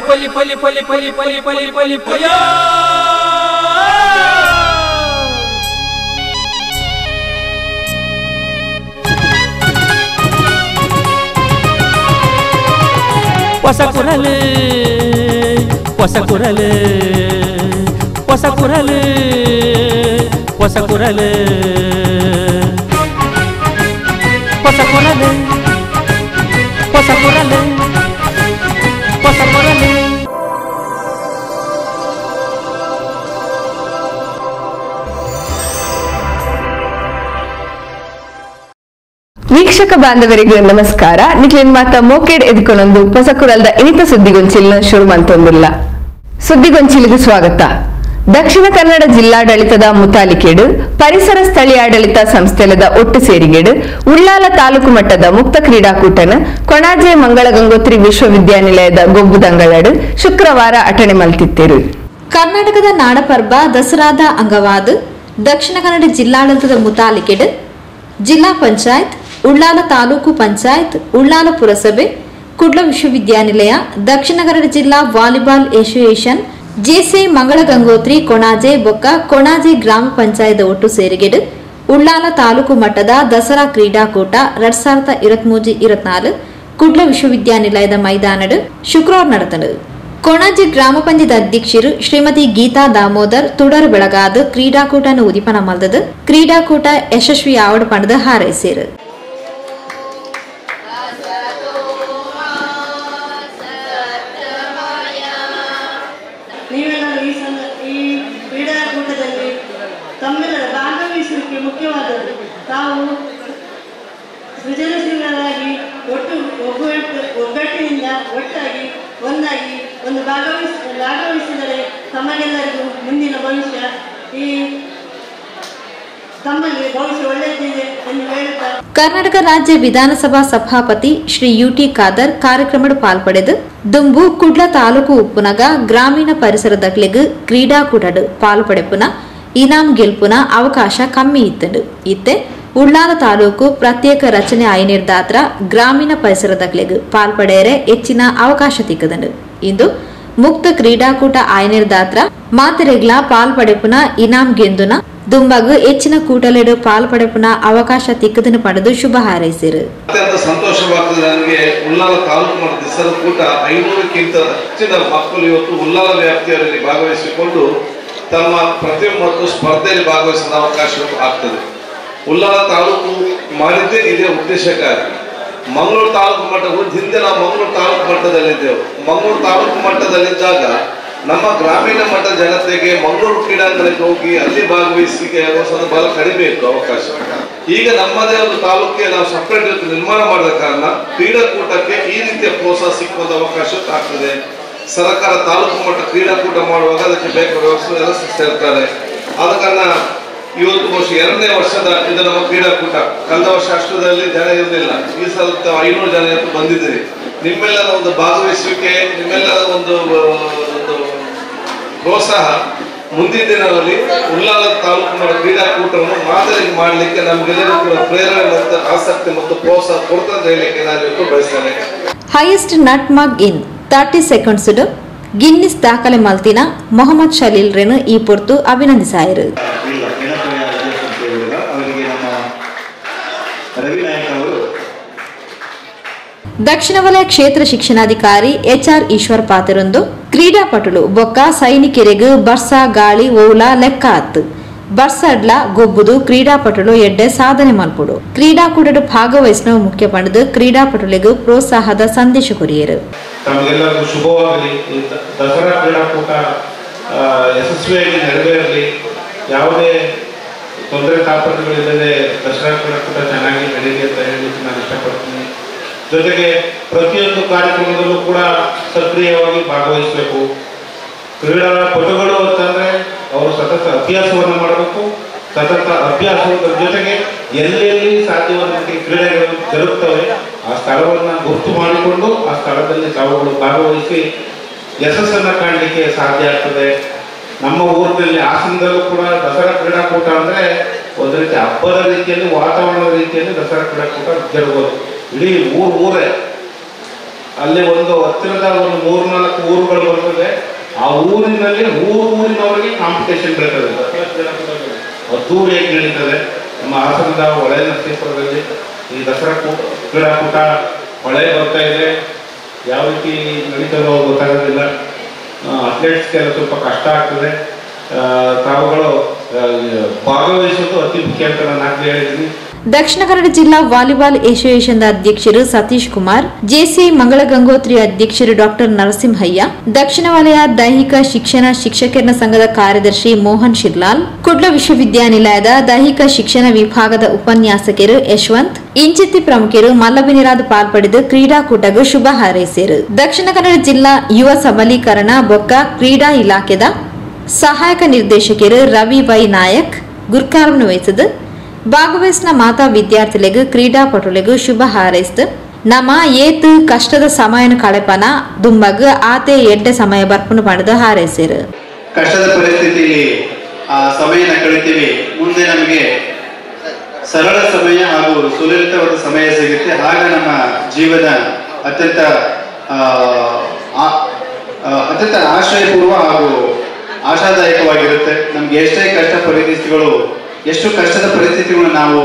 poli poli poli poli poli poli poli poya Posakurale posakurale posakurale posakurale posakurale posakurale posakurale ವೀಕ್ಷಕ ಬಾಂಧವರಿಗೆ ನಮಸ್ಕಾರ. ನಿಕ್ಲಿನ್ ಮಾತ ಮೋಕೆಡ್ ಎದ್ಕೊಂಡೊಂದು ಹೊಸಕುರಲ್ದ ಇನಿತ ಸುದ್ದಿಗೊಂಚಿಲ್ನ ಶುರು ಮಂತೊಂದಿಲ್ಲ. ಸುದ್ದಿಗೊಂಚಿಲಿಗೆ ಸ್ವಾಗತ. ದಕ್ಷಿಣ ಕನ್ನಡ ಜಿಲ್ಲಾಡಳಿತದ ಮುತಾಲಿಕೆಡು ಪರಿಸರ ಸ್ಥಳೀಯಾಡಳಿತ ಸಂಸ್ಥೆಲದ ಒಟ್ಟು ಸೇರಿಗೆಡು ಉಳ್ಳಾಲ ತಾಲೂಕು ಮಟ್ಟದ ಮುಕ್ತ ಕ್ರೀಡಾಕೂಟನ ಕೊಣಾಜೆ ಮಂಗಳ ಗಂಗೋತ್ರಿ ವಿಶ್ವವಿದ್ಯಾನಿಲಯದ ಗೊಬ್ಬುದಂಗಳಡು ಶುಕ್ರವಾರ ಅಟಣೆ ಮಲ್ತಿತ್ತೇರು. ಕರ್ನಾಟಕದ ನಾಡಪರ್ವ ದಸರಾದ ಅಂಗವಾದ ದಕ್ಷಿಣ ಕನ್ನಡ ಜಿಲ್ಲಾಡಳಿತದ ಮುತಾಲಿಕೆಡು ಜಿಲ್ಲಾ ಪಂಚಾಯತ್, ಉಳ್ಳಾಲ ತಾಲೂಕು ಪಂಚಾಯತ್, ಉಳ್ಳಾಲ ಪುರಸಭೆ, ಕುಡ್ಲ ವಿಶ್ವವಿದ್ಯಾನಿಲಯ, ದಕ್ಷಿಣ ಕನ್ನಡ ಜಿಲ್ಲಾ ವಾಲಿಬಾಲ್ ಅಸೋಸಿಯೇಷನ್, ಜೆಸಿ ಮಂಗಳ ಗಂಗೋತ್ರಿ ಕೊಣಾಜೆ ಬೊಕ್ಕ ಕೊಣಾಜೆ ಗ್ರಾಮ ಪಂಚಾಯತ್ ಒಟ್ಟು ಸೇರಿಗೆಡು ಉಳ್ಳಾಲ ತಾಲೂಕು ಮಟ್ಟದ ದಸರಾ ಕ್ರೀಡಾಕೂಟ 2023-24 ಕುಡ್ಲ ವಿಶ್ವವಿದ್ಯಾನಿಲಯದ ಮೈದಾನಡು ಶುಕ್ರವಾರ ನಡೆದನು. ಕೊಣಾಜೆ ಗ್ರಾಮ ಪಂಚಾಯತ್ ಅಧ್ಯಕ್ಷರು ಶ್ರೀಮತಿ ಗೀತಾ ದಾಮೋದರ್ ತುಡರ್ ಬೆಳಗಾದ ಕ್ರೀಡಾಕೂಟನ ಉದಿಪನ ಮಲ್ದದು ಕ್ರೀಡಾಕೂಟ ಯಶಸ್ವಿ ಆವಡ ಪಂಡದ ಹಾರೈಸಿರು. ಈ ಕ್ರೀಡಾಕೂಟದಲ್ಲಿ ತಮ್ಮೆಲ್ಲರ ಭಾಗವಹಿಸುವಿಕೆ ಮುಖ್ಯವಾದದ್ದು. ತಾವು ಸೃಜನಶೀಲರಾಗಿ ಒಗ್ಗಟ್ಟಿನಿಂದ ಒಟ್ಟಾಗಿ ಒಂದಾಗಿ ಒಂದು ಭಾಗವಹಿಸಿದರೆ ತಮಗೆಲ್ಲರಿಗೂ ಮುಂದಿನ ಭವಿಷ್ಯ ತಮ್ಮಲ್ಲಿ ಭವಿಷ್ಯ ಒಳ್ಳೆಯದಿದೆ ಎಂದು ಹೇಳುತ್ತಾರೆ. ಕರ್ನಾಟಕ ರಾಜ್ಯ ವಿಧಾನಸಭಾ ಸಭಾಪತಿ ಶ್ರೀ ಯುಟಿ ಖಾದರ್ ಕಾರ್ಯಕ್ರಮದ ಪಾಲ್ಪಡೆದು ದುಂಬು ಕುಡ್ಲ ತಾಲೂಕು ಉಪ್ಪುನಗ ಗ್ರಾಮೀಣ ಪರಿಸರದಕ್ಲೆಗ್ ಕ್ರೀಡಾಕೂಟಡು ಪಾಲ್ಪಡೆಪುನ ಇನಾಮ್ ಗೆಲ್ಪುನ ಅವಕಾಶ ಕಮ್ಮಿ ಇತ್ತಂಡು. ಇತ್ತೆ ಉಳ್ಳಾಲ ತಾಲೂಕು ಪ್ರತ್ಯೇಕ ರಚನೆ ಆಯ್ನಿರ್ದಾತ್ರ ಗ್ರಾಮೀಣ ಪರಿಸರದಕ್ಲೆಗ್ ಪಾಲ್ಪಡೆಯರೆ ಹೆಚ್ಚಿನ ಅವಕಾಶ ತಿಕ್ಕದಂಡು. ಇಂದು ಮುಕ್ತ ಕ್ರೀಡಾಕೂಟ ಆಯ್ನಿರ್ದಾತ್ರ ಮಾತೆರೆಗ್ಲ ಪಾಲ್ಪಡೆಪುನ ಇನಾಮ್ ಗೆಂದುನ ದುಂಬಗ್ ಹೆಚ್ಚಿನ ಕೂಟಲೆಡು ಪಾಲ್ಪಡೆಪುನ ಅವಕಾಶ ತಿಕ್ಕದನ್ನು ಪಡೆದು ಶುಭ ಹಾರೈಸಿರು. ಅತ್ಯಂತ ಸಂತೋಷವಾಗ್ತದೆ ನನಗೆ. ಉಳ್ಳಾಲ ತಾಲೂಕು ಮತ್ತು ದಸರಾ ಕೂಟ 500ಕ್ಕಿಂತ ಹೆಚ್ಚಿನ ಮಕ್ಕಳು ಇವತ್ತು ಉಳ್ಳಾಲ ವ್ಯಾಪ್ತಿಯಲ್ಲಿ ಭಾಗವಹಿಸಿಕೊಂಡು ತಮ್ಮ ಪ್ರತಿಭೆ ಮತ್ತು ಸ್ಪರ್ಧೆಯಲ್ಲಿ ಭಾಗವಹಿಸಿದ ಅವಕಾಶ ಆಗ್ತದೆ. ಉಳ್ಳಾಲ ತಾಲೂಕು ಮಾಡಿದ್ದೇ ಇದೇ ಉದ್ದೇಶಕ್ಕಾಗಿ. ಮಂಗಳೂರು ತಾಲೂಕು ಮಟ್ಟ ಹಿಂದೆ ನಾವು ಮಂಗಳೂರು ತಾಲೂಕು ಮಟ್ಟದಲ್ಲಿದ್ದೆವು. ಮಂಗಳೂರು ತಾಲೂಕು ಮಟ್ಟದಲ್ಲಿದ್ದಾಗ ನಮ್ಮ ಗ್ರಾಮೀಣ ಮಟ್ಟ ಜನತೆಗೆ ಮಂಗಳೂರು ಕ್ರೀಡಾಂಗಣಕ್ಕೆ ಹೋಗಿ ಅಲ್ಲಿ ಭಾಗವಹಿಸಿಕೆ ಸ್ವಲ್ಪ ಬಹಳ ಕಡಿಮೆ ಇತ್ತು ಅವಕಾಶ. ಈಗ ನಮ್ಮದೇ ಒಂದು ತಾಲೂಕಿಗೆ ನಾವು ಸಪರೇಟ್ ನಿರ್ಮಾಣ ಮಾಡಿದ ಕಾರಣ ಕ್ರೀಡಾಕೂಟಕ್ಕೆ ಈ ರೀತಿಯ ಪ್ರೋತ್ಸಾಹ ಸಿಕ್ಕುವಂತ ಅವಕಾಶ ಆಗ್ತದೆ. ಸರ್ಕಾರ ತಾಲೂಕು ಮಟ್ಟ ಕ್ರೀಡಾಕೂಟ ಮಾಡುವಾಗ ಅದಕ್ಕೆ ಬೇಕಾದ ವ್ಯವಸ್ಥೆ ಸೇರ್ತಾರೆ. ಆದ ಕಾರಣ ಇವತ್ತು ವರ್ಷ 2ನೇ ವರ್ಷದ ಇದು ನಮ್ಮ ಕ್ರೀಡಾಕೂಟ. ಕಳೆದ ವರ್ಷ ಅಷ್ಟರಲ್ಲಿ ಜನ ಇರಲಿಲ್ಲ. ಈ ಸಲ 500 ಜನ ಇವತ್ತು ಬಂದಿದ್ದೀರಿ. ನಿಮ್ಮೆಲ್ಲರ ಒಂದು ಭಾಗವಹಿಸುವಿಕೆ, ನಿಮ್ಮೆಲ್ಲರ ಒಂದು ಪ್ರೋತ್ಸಾಹ ಮುಂದಿನ ದಿನಗಳಲ್ಲಿ ಉಳ್ಳಾಲ ತಾಲೂಕು ಮಟ್ಟ ಕ್ರೀಡಾಕೂಟವನ್ನು ಮಾದರಿ ಮಾಡಲಿಕ್ಕೆ ನಮಗೆಲ್ಲರಿಗೂ ಕೂಡ ಪ್ರೇರಣೆ ಮತ್ತು ಆಸಕ್ತಿ ಮತ್ತು ಪ್ರೋತ್ಸಾಹ ಕೊಡ್ತಾ ಹೇಳಲಿಕ್ಕೆ ನಾನು ಇವತ್ತು ಬಯಸ್ತೇನೆ. ಹೈಯೆಸ್ಟ್ ನಟ್ ಮಾರ್ಕ್ ಇನ್ 30 ಸೆಕೆಂಡ್ಸ್ ಗಿನ್ನಿಸ್ ದಾಖಲೆ ಮಲ್ತಿನ ಮೊಹಮ್ಮದ್ ಶಲೀಲ್ ರೇನು ಈ ಪೊರ್ತು ಅಭಿನಂದಿಸಾಯಿರು. ದಕ್ಷಿಣ ವಲಯ ಕ್ಷೇತ್ರ ಶಿಕ್ಷಣಾಧಿಕಾರಿ HR ಈಶ್ವರ್ ಪಾತ್ರರೊಂದು ಕ್ರೀಡಾಪಟುಲು ಬೊಕ್ಕ ಸೈನಿಕರಿಗೂ ಬರ್ಸ ಗಾಳಿ ಓಲ ಲೆಕ್ಕ ಹತ್ತು ಬರ್ಸಡ್ಲ ಗೊಬ್ಬುದು ಕ್ರೀಡಾಪಟುಲು ಎಡ್ಡೆ ಸಾಧನೆ ಮಲ್ಪುಡು. ಕ್ರೀಡಾಕೂಟದ ಭಾಗವಹಿಸಿನ ಮುಖ್ಯ ಪಂಡದು ಕ್ರೀಡಾಪಟುಲಿಗೂ ಪ್ರೋತ್ಸಾಹದ ಸಂದೇಶ ಕೊರಿಯರು. ತಮಗೆಲ್ಲರಿಗೂ ಶುಭವಾಗಲಿ. ದಸರಾ ಕ್ರೀಡಾಕೂಟ ಯಶಸ್ವಿಯಾಗಿ ನೆರವೇರಲಿ. ಯಾವುದೇ ತೊಂದರೆ ತಾಪತ್ರಗಳಿಲ್ಲದೆ ದಸರಾ ಕ್ರೀಡಾಕೂಟ ಚೆನ್ನಾಗಿ ನಡೆಯಲಿ ಅಂತ ಹೇಳಲಿಕ್ಕೆ ನಾನು ಇಷ್ಟಪಡ್ತೀನಿ. ಜೊತೆಗೆ ಪ್ರತಿಯೊಂದು ಕಾರ್ಯಕ್ರಮದಲ್ಲೂ ಕೂಡ ಸಕ್ರಿಯವಾಗಿ ಭಾಗವಹಿಸಬೇಕು. ಕ್ರೀಡಾಪಟುಗಳು ಅಂತಂದರೆ ಅವರು ಸತತ ಅಭ್ಯಾಸವನ್ನು ಮಾಡಬೇಕು. ಸತತ ಅಭ್ಯಾಸದ ಜೊತೆಗೆ ಎಲ್ಲೆಲ್ಲಿ ಸಾಧ್ಯವಾದ ಮಟ್ಟಿಗೆ ಕ್ರೀಡೆಗಳು ಜರುಗುತ್ತವೆ ಆ ಸ್ಥಳವನ್ನು ಗುರುತು ಮಾಡಿಕೊಂಡು ಆ ಸ್ಥಳದಲ್ಲಿ ತಾವುಗಳು ಭಾಗವಹಿಸಿ ಯಶಸ್ಸನ್ನು ಕಾಣಲಿಕ್ಕೆ ಸಾಧ್ಯ ಆಗ್ತದೆ. ನಮ್ಮ ಊರಿನಲ್ಲಿ ಹಾಸನದಲ್ಲೂ ಕೂಡ ದಸರಾ ಕ್ರೀಡಾಕೂಟ ಅಂದರೆ ಒಂದು ರೀತಿ ಹಬ್ಬದ ರೀತಿಯಲ್ಲಿ, ವಾತಾವರಣದ ರೀತಿಯಲ್ಲಿ ದಸರಾ ಕ್ರೀಡಾಕೂಟ ಜರುಗೋದು. ಇಡೀ ಊರೇ ಅಲ್ಲಿ ಒಂದು ಹತ್ತಿರದ ಒಂದು 3-4 ಊರುಗಳು ಬರ್ತದೆ. ಆ ಊರಿನಲ್ಲಿ ಊರಿನವರಿಗೆ ಕಾಂಪಿಟೇಷನ್ ಬರ್ತದೆ. ಅದ್ದೂರಿಯಾಗಿ ನಡೀತದೆ. ನಮ್ಮ ಹಾಸನದ ಹೊಳೆ ನರಸೀಪುರದಲ್ಲಿ ಈ ದಸರಾ ಕ್ರೀಡಾಕೂಟ ಹೊಳೆ ಬರ್ತಾ ಇದೆ. ಯಾವ ರೀತಿ ನಡೀತದೋ ಗೊತ್ತಾಗೋದಿಲ್ಲ. ಅಥ್ಲೆಟ್ಸ್ಗೆಲ್ಲ ಸ್ವಲ್ಪ ಕಷ್ಟ ಆಗ್ತದೆ. ತಾವುಗಳು ಭಾಗವಹಿಸೋದು ಅತಿ ಮುಖ್ಯ ಅಂತ ನಾನು ಆಗಲೇ ಹೇಳಿದ್ದೀನಿ. ದಕ್ಷಿಣ ಕನ್ನಡ ಜಿಲ್ಲಾ ವಾಲಿಬಾಲ್ ಅಸೋಸಿಯೇಷನ್ ಅಧ್ಯಕ್ಷರು ಸತೀಶ್ ಕುಮಾರ್, ಜೆಸಿಐ ಮಂಗಳ ಗಂಗೋತ್ರಿ ಅಧ್ಯಕ್ಷರು ಡಾಕ್ಟರ್ ನರಸಿಂಹಯ್ಯ, ದಕ್ಷಿಣ ವಲಯ ದೈಹಿಕ ಶಿಕ್ಷಣ ಶಿಕ್ಷಕರ ಸಂಘದ ಕಾರ್ಯದರ್ಶಿ ಮೋಹನ್ ಶಿರ್ಲಾಲ್, ಕುಡ್ಲ ವಿಶ್ವವಿದ್ಯಾನಿಲಯದ ದೈಹಿಕ ಶಿಕ್ಷಣ ವಿಭಾಗದ ಉಪನ್ಯಾಸಕರು ಯಶವಂತ್, ಇಂಚಿತ್ತಿ ಪ್ರಮುಖರು ಮಲ್ಲಬಿನಿರಾದ ಪಾಲ್ಪಡೆದು ಕ್ರೀಡಾಕೂಟಗೂ ಶುಭ ಹಾರೈಸಿದರು. ದಕ್ಷಿಣ ಕನ್ನಡ ಜಿಲ್ಲಾ ಯುವ ಸಬಲೀಕರಣ ಬೊಕ್ಕ ಕ್ರೀಡಾ ಇಲಾಖೆದ ಸಹಾಯಕ ನಿರ್ದೇಶಕರು ರವಿ ವೈ ನಾಯಕ್ ಗುರ್ಕಾರವನ್ನು ವಹಿಸಿದ್ದು ಭಾಗವಹಿಸಿದ ಮಾತಾ ವಿದ್ಯಾರ್ಥಿಗಳಿಗೂ ಕ್ರೀಡಾಪಟುಗಳಿಗೂ ಶುಭ ಹಾರೈಸಿದ್ದು ನಮ್ಮ ಏತು ಕಷ್ಟದ ಸಮಯನ ಕಳೆಪನ ದುಂಬಗ್ ಆತೆ ಎಡ್ಡೆ ಸಮಯ ಬರ್ಪುನು ಪಡೆದು ಹಾರೈಸಿರು. ಕಷ್ಟದ ಪರಿಸ್ಥಿತಿಯಲ್ಲಿ ಆ ಸಮಯನ ಕಳಿತೀವಿ, ಮುಂದೆ ನಮಗೆ ಸರಳ ಸಮಯ ಹಾಗೂ ಸುಲಲಿತವಾದ ಸಮಯ ಸಿಗುತ್ತೆ. ಆಗ ನಮ್ಮ ಜೀವನ ಅತ್ಯಂತ ಆಶ್ರಯಪೂರ್ವ ಹಾಗೂ ಆಶಾದಾಯಕವಾಗಿರುತ್ತೆ. ನಮ್ಗೆ ಎಷ್ಟು ಕಷ್ಟದ ಪರಿಸ್ಥಿತಿಗಳು ನಾವು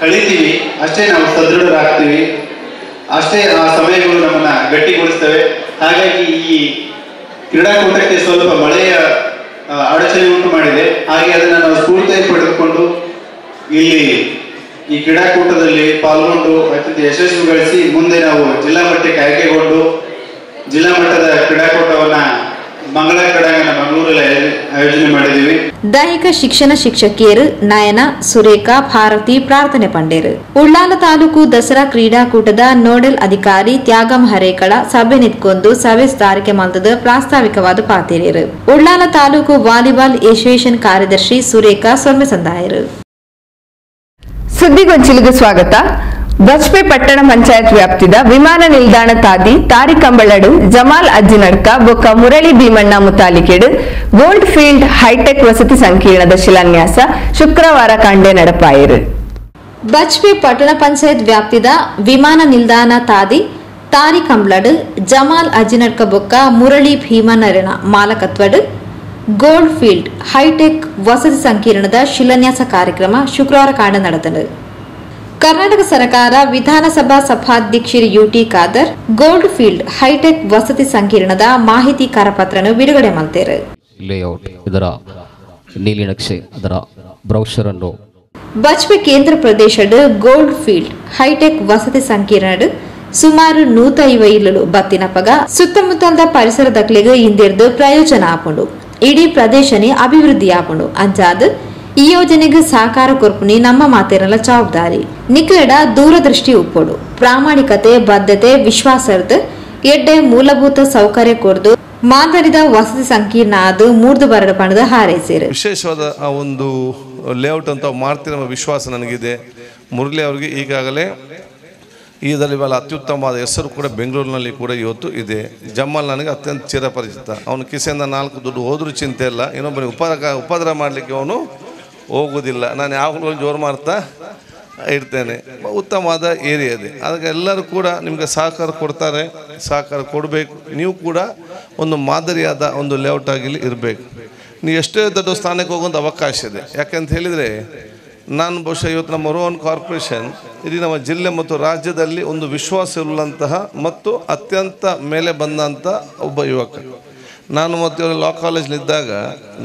ಕಳಿತೀವಿ, ಅಷ್ಟೇ ನಾವು ಸದೃಢರಾಗ್ತೀವಿ, ಅಷ್ಟೇ ಆ ಸಮಯಗಳು ನಮ್ಮನ್ನ ಗಟ್ಟಿಗೊಳಿಸ್ತವೆ. ಹಾಗಾಗಿ ಈ ಕ್ರೀಡಾಕೂಟಕ್ಕೆ ಸ್ವಲ್ಪ ಮಳೆಯ ಅಡಚಣೆ ಉಂಟು ಮಾಡಿದೆ. ಹಾಗೆ ಅದನ್ನು ನಾವು ಸ್ಫೂರ್ತಿಯಾಗಿ ಪಡೆದುಕೊಂಡು ಇಲ್ಲಿ ಈ ಕ್ರೀಡಾಕೂಟದಲ್ಲಿ ಪಾಲ್ಗೊಂಡು ಅತ್ಯಂತ ಯಶಸ್ವಿಗೊಳಿಸಿ ಮುಂದೆ ನಾವು ಜಿಲ್ಲಾ ಮಟ್ಟಕ್ಕೆ ಆಯ್ಕೆಗೊಂಡು ಜಿಲ್ಲಾ ಮಟ್ಟದ ಕ್ರೀಡಾಕೂಟವನ್ನ ಮಂಗಳ ಕ್ರೀಡಾಂಗಣ ಮಂಗಳೂರಲ್ಲಿ ಆಯೋಜನೆ ಮಾಡಿದ್ದೀವಿ. ದೈಹಿಕ ಶಿಕ್ಷಣ ಶಿಕ್ಷಕಿಯರು ನಯನ, ಸುರೇಖಾ, ಭಾರತಿ ಪ್ರಾರ್ಥನೆ ಪಂಡೇರು. ಉಳ್ಳಾಲ ತಾಲೂಕು ದಸರಾ ಕ್ರೀಡಾಕೂಟದ ನೋಡಲ್ ಅಧಿಕಾರಿ ತ್ಯಾಗಂ ಹರೇಕಳ ಸಭೆ ನಿಂತ್ಕೊಂಡು ಸಭೆ ಸಾರಿಗೆ ಮಂತದ ಪ್ರಾಸ್ತಾವಿಕವಾದ ಪಾತಿರೇರು. ಉಳ್ಳಾಲ ತಾಲೂಕು ವಾಲಿಬಾಲ್ ಅಸೋಸಿಯೇಷನ್ ಕಾರ್ಯದರ್ಶಿ ಸುರೇಖಾ ಸೊಮ್ಮೆ ಸಂದಾಯರು. ಸುದ್ದಿಗೊಂಚಿಲಿಗೆ ಸ್ವಾಗತ. ಬಜ್ಪೆ ಪಟ್ಟಣ ಪಂಚಾಯತ್ ವ್ಯಾಪ್ತಿದ ವಿಮಾನ ನಿಲ್ದಾಣ ತಾದಿ ತಾರಿಕಂಬಳಡು ಜಮಾಲ್ ಅಜ್ಜಿನಡ್ಕ ಬೊಕ್ಕ ಮುರಳಿ ಭೀಮಣ್ಣ ಮುತಾಲಿಕೆಡು ಗೋಲ್ಡ್ ಫೀಲ್ಡ್ ಹೈಟೆಕ್ ವಸತಿ ಸಂಕೀರ್ಣದ ಶಿಲಾನ್ಯಾಸ ಶುಕ್ರವಾರ ಕಂಡೆ ನಡಪಾಯಿರು. ಬಜ್ಪೆ ಪಟ್ಟಣ ಪಂಚಾಯತ್ ವ್ಯಾಪ್ತಿದ ವಿಮಾನ ನಿಲ್ದಾಣ ತಾದಿ ತಾರಿಕಂಬಳಡು ಜಮಾಲ್ ಅಜ್ಜಿನಡ್ಕ ಬೊಕ್ಕ ಮುರಳಿ ಭೀಮಣ್ಣರನ ಮಾಲಕತ್ವಡು ಗೋಲ್ಡ್ ಫೀಲ್ಡ್ ಹೈಟೆಕ್ ವಸತಿ ಸಂಕೀರ್ಣದ ಶಿಲಾನ್ಯಾಸ ಕಾರ್ಯಕ್ರಮ ಶುಕ್ರವಾರ ಕಾಂಡ ನಡೆದನು. ಕರ್ನಾಟಕ ಸರ್ಕಾರ ವಿಧಾನಸಭಾ ಸಭಾಧ್ಯಕ್ಷರು U T Khader gold field high tech ವಸತಿ ಸಂಕೀರ್ಣದ ಮಾಹಿತಿ ಕರಪತ್ರವನ್ನು ಬಿಡುಗಡೆ ಮಾಡಿದರು. ಲೇಔಟ್ ಇದರ ನೀಲಿನಕ್ಷೆ ಅದರ ಬ್ರೌಷರ್ ಅನ್ನು ಬಜ್ಪೆ ಕೇಂದ್ರ ಪ್ರದೇಶದ ಗೋಲ್ಡ್ ಫೀಲ್ಡ್ ಹೈಟೆಕ್ ವಸತಿ ಸಂಕೀರ್ಣದ ಸುಮಾರು 150 ಬತ್ತಿನಪಗ ಸುತ್ತಮುತ್ತಲದ ಪರಿಸರದಕ್ಲೆಗೆ ಇಂದಿರ್ದು ಪ್ರಯೋಜನ ಆಪುಂಡು. ಇಡೀ ಪ್ರದೇಶನೇ ಅಭಿವೃದ್ಧಿ ಆಪುಂಡು ಅಂಚಾದ ಈ ಯೋಜನೆಗೆ ಸಹಕಾರ ಕೊರ್ಪುನಿ ನಮ್ಮ ಮಾತೇರಲ ಜವಾಬ್ದಾರಿ. ನಿಕಟ ದೂರದೃಷ್ಟಿ ಉಪ್ಪೊಡು, ಪ್ರಾಮಾಣಿಕತೆ, ಬದ್ಧತೆ, ವಿಶ್ವಾಸಾರ್ಥ ಎಡ್ಡೆ ಮೂಲಭೂತ ಸೌಕರ್ಯ ಕೊರ್ದು ಮಾದರಿದ ವಸತಿ ಸಂಕೀರ್ಣ ಅದು ಮೂರ್ದು ಬರಡ ಪಣದ ಹಾರೈಸಿರು. ವಿಶೇಷವಾದ ಆ ಒಂದು ಲೇಔಟ್ ಅಂತ ಮಾಡ್ತಿರೋ ವಿಶ್ವಾಸ ನನಗಿದೆ. ಮುರಳಿ ಅವರಿಗೆ ಈಗಾಗಲೇ ಇದರಲ್ಲಿ ಬಹಳ ಅತ್ಯುತ್ತಮವಾದ ಹೆಸರು ಕೂಡ ಬೆಂಗಳೂರಿನಲ್ಲಿ ಕೂಡ ಇವತ್ತು ಇದೆ. ಜಮಾಲ್ ನನಗೆ ಅತ್ಯಂತ ಚಿರಪರಿಚಿತ. ಅವನು ಕಿಸೆಯಿಂದ 4 ದುಡ್ಡು ಹೋದ್ರೂ ಚಿಂತೆ ಇಲ್ಲ, ಇನ್ನೊಬ್ಬನಿಗೆ ಉಪದ್ರ ಮಾಡಲಿಕ್ಕೆ ಅವನು ಹೋಗೋದಿಲ್ಲ. ನಾನು ಯಾವಾಗಲೂ ಜೋರು ಮಾಡ್ತಾ ಇರ್ತೇನೆ. ಉತ್ತಮವಾದ ಏರಿಯಾ ಇದೆ. ಅದಕ್ಕೆ ಎಲ್ಲರೂ ಕೂಡ ನಿಮಗೆ ಸಹಕಾರ ಕೊಡ್ತಾರೆ, ಸಹಕಾರ ಕೊಡಬೇಕು. ನೀವು ಕೂಡ ಒಂದು ಮಾದರಿಯಾದ ಒಂದು ಲೇಔಟ್ ಆಗಿಲಿ ಇರಬೇಕು. ನೀವು ಎಷ್ಟೇ ದೊಡ್ಡ ಸ್ಥಾನಕ್ಕೆ ಹೋಗುವಂಥ ಅವಕಾಶ ಇದೆ. ಯಾಕೆಂತ ಹೇಳಿದರೆ ನಾನು ಬಹುಶಃ ಇವತ್ತು ನಮ್ಮ ರೋಹನ್ ಕಾರ್ಪೊರೇಷನ್ ಇಡೀ ನಮ್ಮ ಜಿಲ್ಲೆ ಮತ್ತು ರಾಜ್ಯದಲ್ಲಿ ಒಂದು ವಿಶ್ವಾಸವಿರುವಂತಹ ಮತ್ತು ಅತ್ಯಂತ ಮೇಲೆ ಬಂದಂಥ ಒಬ್ಬ ಯುವಕ. ನಾನು ಮತ್ತು ಲಾ ಕಾಲೇಜ್ಲಿದ್ದಾಗ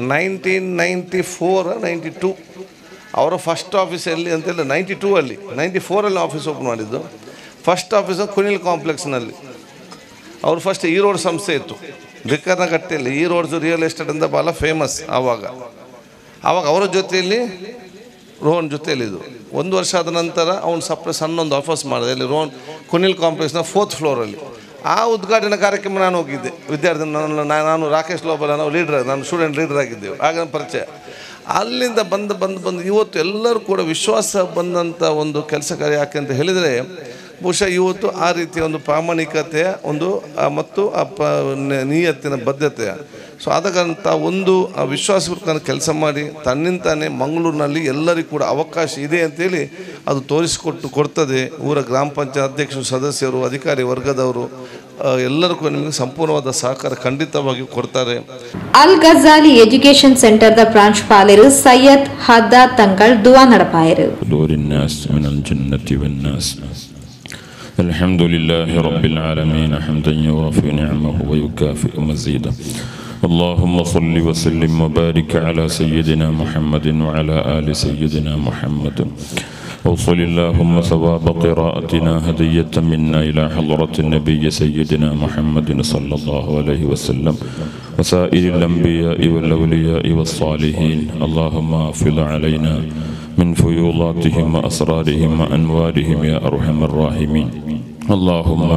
1994-92 ಅವರ ಫಸ್ಟ್ ಆಫೀಸ್ ಎಲ್ಲಿ ಅಂತೆಲ್ಲ 92 94 ಆಫೀಸ್ ಓಪನ್ ಮಾಡಿದ್ದು. ಫಸ್ಟ್ ಆಫೀಸ್ ಕುನಿಲ್ ಕಾಂಪ್ಲೆಕ್ಸ್ನಲ್ಲಿ. ಅವರು ಫಸ್ಟ್ ಈ ರೋಡ್ ಸಂಸ್ಥೆ ಇತ್ತು ಬಿಕ್ಕರ್ನಗಟ್ಟೆಯಲ್ಲಿ. ಈ ರೋಡ್ಸು ರಿಯಲ್ ಎಸ್ಟೇಟ್ ಅಂತ ಭಾಳ ಫೇಮಸ್. ಆವಾಗ ಅವರ ಜೊತೆಯಲ್ಲಿ ರೋಹನ್ ಜೊತೆಯಲ್ಲಿದ್ದು 1 ವರ್ಷ ಆದ ನಂತರ ಅವನು ಸಣ್ಣೊಂದು ಆಫೀಸ್ ಮಾಡಿದೆ ಇಲ್ಲಿ ರೋಹನ್ ಕುನಿಲ್ ಕಾಂಪ್ಲೆಕ್ಸ್ನ 4th ಫ್ಲೋರಲ್ಲಿ. ಆ ಉದ್ಘಾಟನಾ ಕಾರ್ಯಕ್ರಮ ನಾನು ಹೋಗಿದ್ದೆ. ವಿದ್ಯಾರ್ಥಿ ನಾನು ರಾಕೇಶ್ ಲೋಬಲ ನಾವು ನಾನು ಸ್ಟೂಡೆಂಟ್ ಲೀಡರ್ ಆಗಿದ್ದೆವು. ಆಗ ಪರಿಚಯ. ಅಲ್ಲಿಂದ ಬಂದು ಇವತ್ತು ಎಲ್ಲರೂ ಕೂಡ ವಿಶ್ವಾಸ ಬಂದಂಥ ಒಂದು ಕೆಲಸ ಕಾರ್ಯ. ಯಾಕೆ ಅಂತ ಹೇಳಿದರೆ ಬಹುಶಃ ಇವತ್ತು ಆ ರೀತಿಯ ಒಂದು ಪ್ರಾಮಾಣಿಕತೆಯ ಒಂದು ಮತ್ತು ನಿಯತ್ತಿನ ಬದ್ಧತೆಯ ಸೊ ಆದಕ್ಕಂಥ ಒಂದು ವಿಶ್ವಾಸಪೂರ್ವಕ ಕೆಲಸ ಮಾಡಿ ತನ್ನಿಂತಾನೆ ಮಂಗಳೂರಿನಲ್ಲಿ ಎಲ್ಲರಿಗೂ ಕೂಡ ಅವಕಾಶ ಇದೆ ಅಂತೇಳಿ ಅದು ಕೊಡ್ತದೆ. ಊರ ಗ್ರಾಮ ಪಂಚಾಯತ್ ಅಧ್ಯಕ್ಷರು, ಸದಸ್ಯರು, ಅಧಿಕಾರಿ ವರ್ಗದವರು ಎಲ್ಲರಿಗೂ ನಿಮಗೆ ಸಂಪೂರ್ಣವಾದ ಸಹಕಾರ ಖಂಡಿತವಾಗಿ ಕೊಡ್ತಾರೆ. ಅಲ್ ಗಜಾಲಿ ಎಜುಕೇಶನ್ ಸೆಂಟರ್ದ ಪ್ರಾಂಶುಪಾಲರು ಸೈಯದ್ ಹದ್ದಾದ್ ತಂಗಳ್ ದುವಾ ನಡಪಾಯರು. الحمد لله رب العالمين حمدا يوافي نعمه ويكافئ مزيدا. اللهم صل وسلم وبارك على سيدنا محمد وعلى آل سيدنا محمد. وصل اللهم ثواب قراءتنا هدية منا إلى حضرة النبي سيدنا محمد صلى الله عليه وسلم وسائر الأنبياء والأولياء والصالحين. اللهم أفض علينا من فيوضاتهم وأسرارهم وأنوارهم يا أرحم الراحمين. اللهم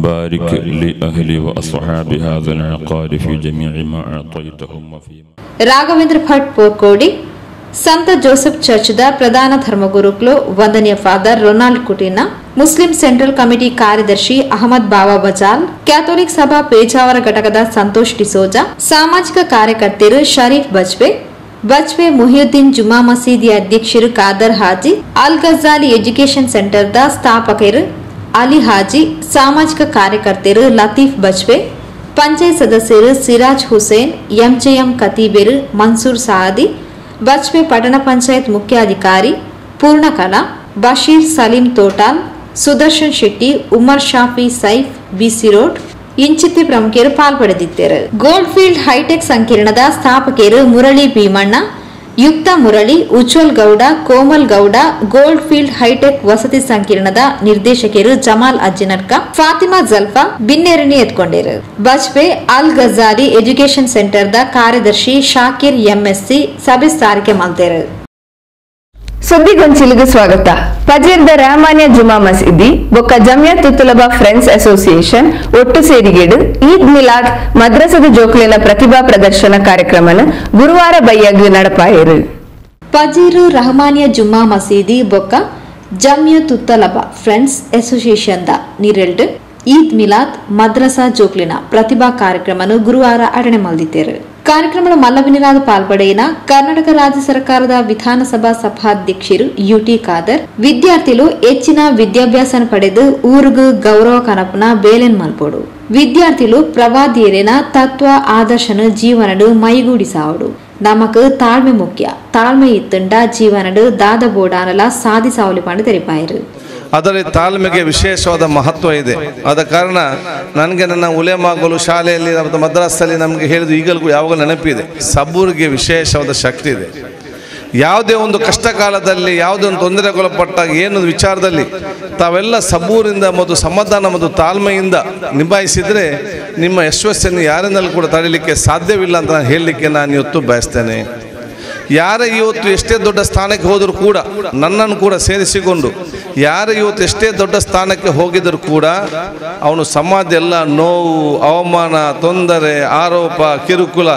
بارك لأهل وأصحاب هذا العقار في جميع ما أعطيتهم وفيما. ರಾಘವೇಂದ್ರ ಭಟ್ ಪೋರ್ಕೋಡಿ ಸಂತ ಜೋಸೆಫ್ ಚರ್ಚ್ದ ಪ್ರಧಾನ ಧರ್ಮಗುರುಗಳು ವಂದನೀಯ father Ronald Coutinho, Muslim central committee ಕಾರ್ಯದರ್ಶಿ ಅಹಮದ್ ಬಾವಾ ಬಜಾಲ್, ಕ್ಯಾಥೋಲಿಕ್ ಸಭಾ ಪೇಜಾವರ ಘಟಕದ ಸಂತೋಷ್ ಡಿಸೋಜಾ, ಸಾಮಾಜಿಕ ಕಾರ್ಯಕರ್ತರು ಶರೀಫ್ ಬಜ್ಪೆ ಮುಹಿಯುದ್ದೀನ್ ಜುಮಾ ಮಸೀದಿ ಅಧ್ಯಕ್ಷರು ಖಾದರ್ ಹಾಜಿ, ಅಲ್ ಗಜಾಲಿ ಎಜುಕೇಶನ್ ಸೆಂಟರ್ದ ಸ್ಥಾಪಕರು ಅಲಿ ಹಾಜಿ, ಸಾಮಾಜಿಕ ಕಾರ್ಯಕರ್ತರು ಲತೀಫ್ ಬಜ್ಪೆ, ಪಂಚಾಯತ್ ಸದಸ್ಯರು ಸಿರಾಜ್ ಹುಸೇನ್, ಎಂಜೆಎಂ ಕತೀಬೇರು, ಮನ್ಸೂರ್ ಸಾದಿ, ಬಜ್ಪೆ ಪಟ್ಟಣ ಪಂಚಾಯತ್ ಮುಖ್ಯಾಧಿಕಾರಿ ಪೂರ್ಣಕಲಾ, ಬಶೀರ್ ಸಲೀಂ ತೋಟಾಲ್, ಸುದರ್ಶನ್ ಶೆಟ್ಟಿ, ಉಮರ್ ಶಾಫಿ ಸೈಫ್, ಬಿಸಿ ರೋಡ್ ಇಂಚಿತಿ ಪ್ರಮುಖರು ಪಾಲ್ಪಡೆದಿದ್ದರು. ಗೋಲ್ಡ್ ಫೀಲ್ಡ್ ಹೈಟೆಕ್ ಸಂಕೀರ್ಣದ ಸ್ಥಾಪಕರು Murali Bhimanna, Yukta Murali, Ujwal Gowda, Komal Gowda, gold field high tech ವಸತಿ ಸಂಕೀರ್ಣದ ನಿರ್ದೇಶಕರು ಜಮಾಲ್ ಅಜ್ಜಿನರ್ಕ, ಫಾತಿಮಾ ಜಲ್ಫಾ ಬಿನ್ನೇರಣಿ ಎತ್ಕೊಂಡರು. ಬಜ್ಪೆ ಅಲ್ ಗಜಾಲಿ ಎಜುಕೇಶನ್ ಸೆಂಟರ್ದ ಕಾರ್ಯದರ್ಶಿ ಶಾಕಿರ್ ಎಂಎಸ್ಸಿ ಸಭೆ ಸಾರಿಗೆ ಮಾಡ್ತಾರೆ. ಸುದ್ದಿಗೊಂಚಿಲಿಗೆ ಸ್ವಾಗತ. ಪಜೀರ್ದ ರಹಮಾನಿಯ ಜುಮಾ ಮಸೀದಿ ಬೊಕ್ಕ ಜಮಿಯತ್ ಉತ್ತುಲಬಾ ಫ್ರೆಂಡ್ಸ್ ಅಸೋಸಿಯೇಷನ್ ಒಟ್ಟು ಸೇರಿಗೆಡು ಈದ್ ಮಿಲಾದ್ ಮದ್ರಸದ ಜೋಕ್ಲಿನ ಪ್ರತಿಭಾ ಪ್ರದರ್ಶನ ಕಾರ್ಯಕ್ರಮನ ಗುರುವಾರ ಬೈಯಾಗಿ ನಡಪಾಯಿರು. ಪಜೀರು ರಹಮಾನಿಯ ಜುಮಾ ಮಸೀದಿ ಬೊಕ್ಕ ಜಮಿಯತ್ ಉತ್ತಲಬಾ ಫ್ರೆಂಡ್ಸ್ ಅಸೋಸಿಯೇಷನ್ ದ ನಿರೆಲ್ಡ್ ಈದ್ ಮಿಲಾದ್ ಮದ್ರಸಾ ಜೋಕ್ಲಿನ ಪ್ರತಿಭಾ ಕಾರ್ಯಕ್ರಮನು ಗುರುವಾರ ಅಡಣೆ ಮಲ್ದಿದ್ದೇರು. ಕಾರ್ಯಕ್ರಮದ ಮಲ್ಲವಿನಿರಾದ ಪಾಲ್ಪಡೆಯಿನ ಕರ್ನಾಟಕ ರಾಜ್ಯ ಸರ್ಕಾರದ ವಿಧಾನಸಭಾ ಸಭಾಧ್ಯಕ್ಷರು ಯುಟಿ ಖಾದರ್, ವಿದ್ಯಾರ್ಥಿಗಳು ಹೆಚ್ಚಿನ ವಿದ್ಯಾಭ್ಯಾಸ ಪಡೆದು ಊರಿಗೂ ಗೌರವ ಕನಪನ ಬೇಲೆನ್ ಮಲ್ಪೋಡು. ವಿದ್ಯಾರ್ಥಿಗಳು ಪ್ರವಾದಿಯರಿನ ತತ್ವ ಆದರ್ಶನ ಜೀವನಡು ಮೈಗೂಡಿಸಾವಡು. ನಮಕ್ ತಾಳ್ಮೆ ಮುಖ್ಯ, ತಾಳ್ಮೆ ಇತ್ತಂಡ ಜೀವನಡು ದಾದ ಬೋಡಾನಲ ಸಾಧಿಸಾವಲಿ ಪಂಡು ತೆರಿಪಾಯರು. ಅದರಲ್ಲಿ ತಾಳ್ಮೆಗೆ ವಿಶೇಷವಾದ ಮಹತ್ವ ಇದೆ. ಆದ ಕಾರಣ ನನಗೆ ನನ್ನ ಉಲೇಮಾಗಲು ಶಾಲೆಯಲ್ಲಿ ಮತ್ತು ಮದ್ರಾಸಲ್ಲಿ ನಮಗೆ ಹೇಳಿದ್ದು ಈಗಲೂ ಯಾವಾಗಲೂ ನೆನಪಿದೆ, ಸಬೂರಿಗೆ ವಿಶೇಷವಾದ ಶಕ್ತಿ ಇದೆ. ಯಾವುದೇ ಒಂದು ಕಷ್ಟ ಕಾಲದಲ್ಲಿ ಯಾವುದೇ ಒಂದು ತೊಂದರೆಗೊಳಪಟ್ಟಾಗ ಏನೊಂದು ವಿಚಾರದಲ್ಲಿ ತಾವೆಲ್ಲ ಸಬೂರಿಂದ ಮತ್ತು ಸಮಾಧಾನ ಮತ್ತು ತಾಳ್ಮೆಯಿಂದ ನಿಭಾಯಿಸಿದರೆ ನಿಮ್ಮ ಯಶಸ್ಸನ್ನು ಯಾರಿಂದಲೂ ಕೂಡ ತಡೆಯಲಿಕ್ಕೆ ಸಾಧ್ಯವಿಲ್ಲ ಅಂತ ನಾನು ಹೇಳಲಿಕ್ಕೆ ನಾನು ಇವತ್ತು ಬಯಸ್ತೇನೆ. ಯಾರೇ ಇವತ್ತು ಎಷ್ಟೇ ದೊಡ್ಡ ಸ್ಥಾನಕ್ಕೆ ಹೋದರೂ ಕೂಡ ನನ್ನನ್ನು ಕೂಡ ಸೇರಿಸಿಕೊಂಡು ಯಾರು ಇವತ್ತು ಎಷ್ಟೇ ದೊಡ್ಡ ಸ್ಥಾನಕ್ಕೆ ಹೋಗಿದರೂ ಕೂಡ ಅವನು ಸಮಾಜ ಎಲ್ಲ ನೋವು, ಅವಮಾನ, ತೊಂದರೆ, ಆರೋಪ, ಕಿರುಕುಳ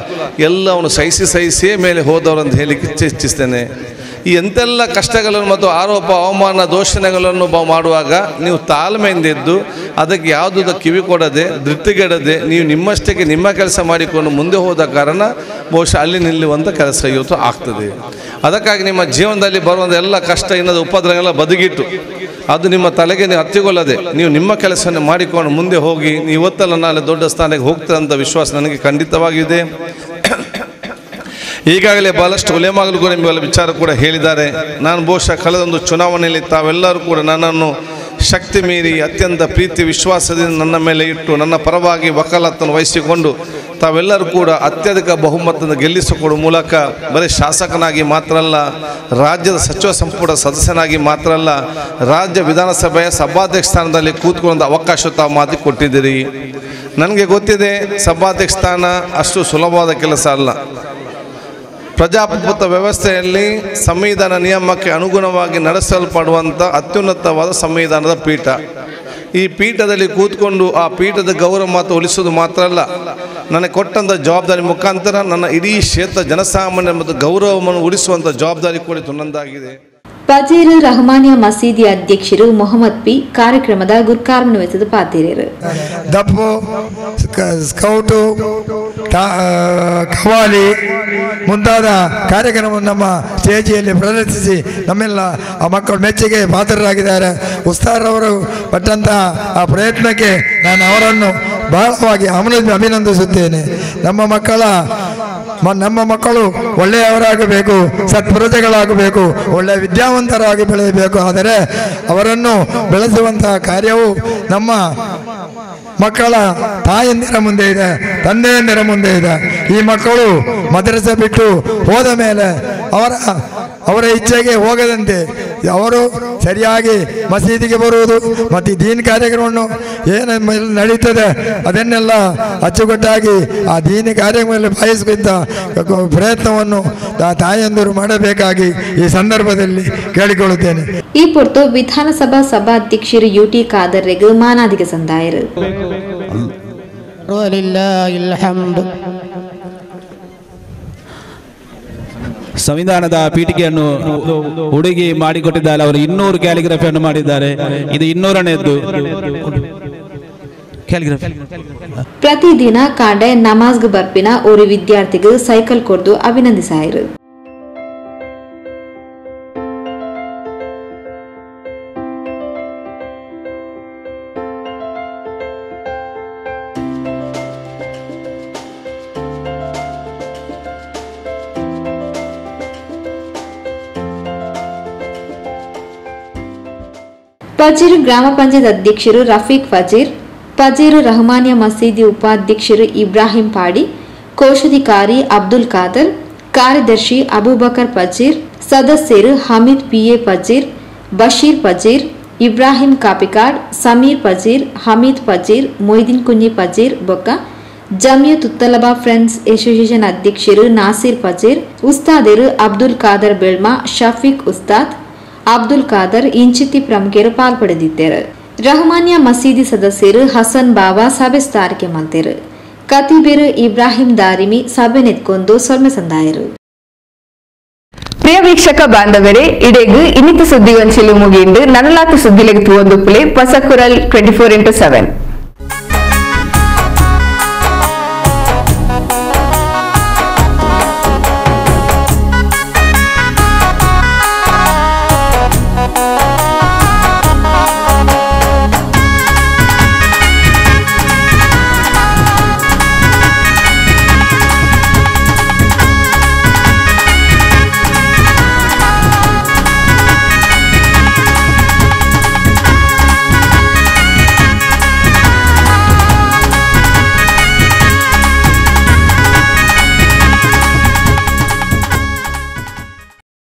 ಎಲ್ಲವನ್ನು ಸಹಿಸಿಯೇ ಮೇಲೆ ಹೋದವರು ಅಂತ ಹೇಳಲಿಕ್ಕೆ ಇಚ್ಛಿಸ್ತೇನೆ. ಈ ಎಂತೆಲ್ಲ ಕಷ್ಟಗಳನ್ನು ಮತ್ತು ಆರೋಪ, ಅವಮಾನ, ದೂಷಣೆಗಳನ್ನು ಮಾಡುವಾಗ ನೀವು ತಾಳ್ಮೆಯಿಂದ ಇದ್ದು ಅದಕ್ಕೆ ಯಾವುದೂ ಕಿವಿ ಕೊಡದೆ, ಧೃತಿಗೆಡದೆ ನೀವು ನಿಮ್ಮಷ್ಟಕ್ಕೆ ನಿಮ್ಮ ಕೆಲಸ ಮಾಡಿಕೊಂಡು ಮುಂದೆ ಹೋದ ಕಾರಣ ಬಹುಶಃ ಅಲ್ಲಿ ನಿಲ್ಲುವಂಥ ಕೆಲಸ ಇವತ್ತು ಆಗ್ತದೆ. ಅದಕ್ಕಾಗಿ ನಿಮ್ಮ ಜೀವನದಲ್ಲಿ ಬರುವಂಥ ಎಲ್ಲ ಕಷ್ಟ ಇನ್ನದ ಉಪದ್ರವೆಲ್ಲ ಬದಿಗಿಟ್ಟು ಅದು ನಿಮ್ಮ ತಲೆಗೆ ನೀವು ಹತ್ತಿಕೊಳ್ಳದೆ ನೀವು ನಿಮ್ಮ ಕೆಲಸವನ್ನು ಮಾಡಿಕೊಂಡು ಮುಂದೆ ಹೋಗಿ ನೀವು ಇವತ್ತೆಲ್ಲ ನಾಳೆ ದೊಡ್ಡ ಸ್ಥಾನಕ್ಕೆ ಹೋಗ್ತದೆ ಅಂತ ವಿಶ್ವಾಸ ನನಗೆ ಖಂಡಿತವಾಗಿದೆ. ಈಗಾಗಲೇ ಬಹಳಷ್ಟು ಉಲೇಮಾಗಲು ಕೂಡ ನಿಮಗೆಲ್ಲ ವಿಚಾರ ಕೂಡ ಹೇಳಿದ್ದಾರೆ. ನಾನು ಬಹುಶಃ ಕಳೆದೊಂದು ಚುನಾವಣೆಯಲ್ಲಿ ತಾವೆಲ್ಲರೂ ಕೂಡ ನನ್ನನ್ನು ಶಕ್ತಿ ಮೀರಿ ಅತ್ಯಂತ ಪ್ರೀತಿ ವಿಶ್ವಾಸದಿಂದ ನನ್ನ ಮೇಲೆ ಇಟ್ಟು ನನ್ನ ಪರವಾಗಿ ವಕಾಲತ್ತನ್ನು ವಹಿಸಿಕೊಂಡು ತಾವೆಲ್ಲರೂ ಕೂಡ ಅತ್ಯಧಿಕ ಬಹುಮತದಿಂದ ಗೆಲ್ಲಿಸಿಕೊಡುವ ಮೂಲಕ ಬರೀ ಶಾಸಕನಾಗಿ ಮಾತ್ರ ಅಲ್ಲ, ರಾಜ್ಯದ ಸಚಿವ ಸಂಪುಟ ಸದಸ್ಯನಾಗಿ ಮಾತ್ರ ಅಲ್ಲ, ರಾಜ್ಯ ವಿಧಾನಸಭೆಯ ಸಭಾಧ್ಯಕ್ಷ ಸ್ಥಾನದಲ್ಲಿ ಕೂತ್ಕೊಳ್ಳುವಂಥ ಅವಕಾಶ ತಾವು ಮಾತಿ ಕೊಟ್ಟಿದ್ದೀರಿ. ನನಗೆ ಗೊತ್ತಿದೆ ಸಭಾಧ್ಯಕ್ಷ ಸ್ಥಾನ ಅಷ್ಟು ಸುಲಭವಾದ ಕೆಲಸ ಅಲ್ಲ. ಪ್ರಜಾಪ್ರಭುತ್ವ ವ್ಯವಸ್ಥೆಯಲ್ಲಿ ಸಂವಿಧಾನ ನಿಯಮಕ್ಕೆ ಅನುಗುಣವಾಗಿ ನಡೆಸಲ್ಪಡುವಂಥ ಅತ್ಯುನ್ನತವಾದ ಸಂವಿಧಾನದ ಪೀಠ. ಈ ಪೀಠದಲ್ಲಿ ಕೂತ್ಕೊಂಡು ಆ ಪೀಠದ ಗೌರವ ಮಾತು ಉಳಿಸೋದು ಮಾತ್ರ ಅಲ್ಲ, ನನಗೆ ಕೊಟ್ಟಂಥ ಜವಾಬ್ದಾರಿ ಮುಖಾಂತರ ನನ್ನ ಇಡೀ ಕ್ಷೇತ್ರ ಜನಸಾಮಾನ್ಯ ಮತ್ತು ಗೌರವವನ್ನು ಉಳಿಸುವಂಥ ಜವಾಬ್ದಾರಿ ಕೂಡ ನನ್ನದಾಗಿದೆ. ಪಜೀರ್ ರಹಮಾನಿಯಾ ಮಸೀದಿ ಅಧ್ಯಕ್ಷರು ಮೊಹಮ್ಮದ್ ಪಿ ಕಾರ್ಯಕ್ರಮದ ಗುರ್ಕಾರ್ಮಣ ವೆಚ್ಚದ ಪಾತಿರೇರು ದಪ್ಪು ಸ್ಕೌಟು ಕವಾಲಿ ಮುಂತಾದ ಕಾರ್ಯಕ್ರಮವನ್ನು ನಮ್ಮ ಸ್ಟೇಜಿಯಲ್ಲಿ ಪ್ರದರ್ಶಿಸಿ ನಮ್ಮೆಲ್ಲ ಆ ಮಕ್ಕಳು ಮೆಚ್ಚುಗೆ ಪಾತ್ರರಾಗಿದ್ದಾರೆ. ಉಸ್ತಾದ್ರವರು ಪಟ್ಟಂತಹ ಆ ಪ್ರಯತ್ನಕ್ಕೆ ನಾನು ಅವರನ್ನು ಬಹಳವಾಗಿ ಅಭಿನಂದಿಸುತ್ತೇನೆ. ನಮ್ಮ ಮಕ್ಕಳು ಒಳ್ಳೆಯವರಾಗಬೇಕು, ಸತ್ಪ್ರಜೆಗಳಾಗಬೇಕು, ಒಳ್ಳೆಯ ವಿದ್ಯಾವಂತರಾಗಿ ಬೆಳೆಯಬೇಕು. ಆದರೆ ಅವರನ್ನು ಬೆಳೆಸುವಂತಹ ಕಾರ್ಯವು ನಮ್ಮ ಮಕ್ಕಳ ತಾಯಂದಿರ ಮುಂದೆ ಇದೆ, ತಂದೆಯಂದಿರ ಮುಂದೆ ಇದೆ. ಈ ಮಕ್ಕಳು ಮದ್ರಸೆ ಬಿಟ್ಟು ಹೋದ ಮೇಲೆ ಅವರ ಇಚ್ಛೆಗೆ ಹೋಗದಂತೆ ಅವರು ಸರಿಯಾಗಿ ಮಸೀದಿಗೆ ಬರುವುದು ಮತ್ತು ದೀನ್ ಕಾರ್ಯಕ್ರಮವನ್ನು ಏನು ನಡೀತದೆ ಅದನ್ನೆಲ್ಲ ಅಚ್ಚುಕಟ್ಟಾಗಿ ಆ ದೀನ್ ಕಾರ್ಯಕ್ರಮದಲ್ಲಿ ಭಾಗಿಸುವಂಥ ಪ್ರಯತ್ನವನ್ನು ತಾಯಂದಿರು ಮಾಡಬೇಕಾಗಿ ಈ ಸಂದರ್ಭದಲ್ಲಿ ಕೇಳಿಕೊಳ್ಳುತ್ತೇನೆ. ಈ ಪೊರ್ತು ವಿಧಾನಸಭಾ ಸಭಾಧ್ಯಕ್ಷರು ಯುಟಿ ಖಾದರ್ರೆಗೆ ಮಾನಾದಿಗೆ ಸಂದಾಯರು. ಸಂವಿಧಾನದ ಪೀಠಿಕೆಯನ್ನು ಹುಡುಗಿ ಮಾಡಿಕೊಟ್ಟಿದ್ದಾರೆ. ಅವರು 200 ಕ್ಯಾಲಿಗ್ರಫಿಯನ್ನು ಮಾಡಿದ್ದಾರೆ. ಇದು 200ನೇದ್ದು ಕ್ಯಾಲಿಗ್ರಫಿ. ಪ್ರತಿದಿನ ಕಾಂಡೆ ನಮಾಜ್ಗೆ ಬರ್ಪಿನ ஒரு ವಿದ್ಯಾರ್ಥಿಗೆ ಸೈಕಲ್ ಕೊಡ್ದು ಅಭಿನಂದಿಸಾಯಿರು. ಪಜೀರ್ ಗ್ರಾಮ ಪಂಚಾಯತ್ ಅಧ್ಯಕ್ಷರು ರಫೀಕ್ ಫಜೀರ್, ಪಜೀರ್ ರಹಮಾನಿಯಾ ಮಸೀದಿ ಉಪಾಧ್ಯಕ್ಷರು ಇಬ್ರಾಹಿಂ ಪಾಡಿ, ಕೋಶಾಧಿಕಾರಿ ಅಬ್ದುಲ್ ಖಾದರ್, ಕಾರ್ಯದರ್ಶಿ ಅಬೂಬಕರ್ ಪಜೀರ್, ಸದಸ್ಯರು ಹಮೀದ್ ಪಿಎ ಪಜೀರ್, ಬಶೀರ್ ಪಜೀರ್, ಇಬ್ರಾಹಿಂ ಕಾಪಿಕಾಡ್, ಸಮೀರ್ ಪಜೀರ್, ಹಮೀದ್ ಪಜೀರ್, ಮೊಯ್ದೀನ್ ಕುഞ്ഞി ಪಜೀರ್ ಬೊಕ್ಕ ಜಮಿಯತ್ ಉತ್ತಲಬಾ ಫ್ರೆಂಡ್ಸ್ ಅಸೋಸಿಯೇಷನ್ ಅಧ್ಯಕ್ಷರು ನಾಸಿರ್ ಪಜೀರ್, ಉಸ್ತಾದರು ಅಬ್ದುಲ್ ಖಾದರ್ ಬೆಳ್ಮಾ, ಶಫೀಕ್ ಉಸ್ತಾದ್, ಅಬ್ದುಲ್ ಖಾದರ್ ಇಂಚಿತಿ ಪ್ರಮುಖರು ಪಾಲ್ಪಡೆದಿದ್ದರು. ರಹಮಾನಿಯಾ ಮಸೀದಿ ಸದಸ್ಯರು ಹಸನ್ ಬಾಬಾ ಸಭೆ ಸ್ಥಾರಿಕೆ ಮಂತರು. ಕತೀಬೇರು ಇಬ್ರಾಹಿಂ ದಾರಿಮಿ ಸಭೆ ನೆತ್ಕೊಂಡು ಸೊಲ್ಮೆ ಸಂದಾಯರು. ಪ್ರಿಯ ವೀಕ್ಷಕ ಬಾಂಧವರೇ, ಇಡೆಗು ಇನ್ನಿತ ಸುದ್ದಿಗೊಂಚಿಲು ಮುಗಿಂಡು ನನಲಾತ ಸುದ್ದಿಲೆಗೆ ತೂವೊಂದು ಪುಲೆ ಪಸಕುರಲ್ 24x7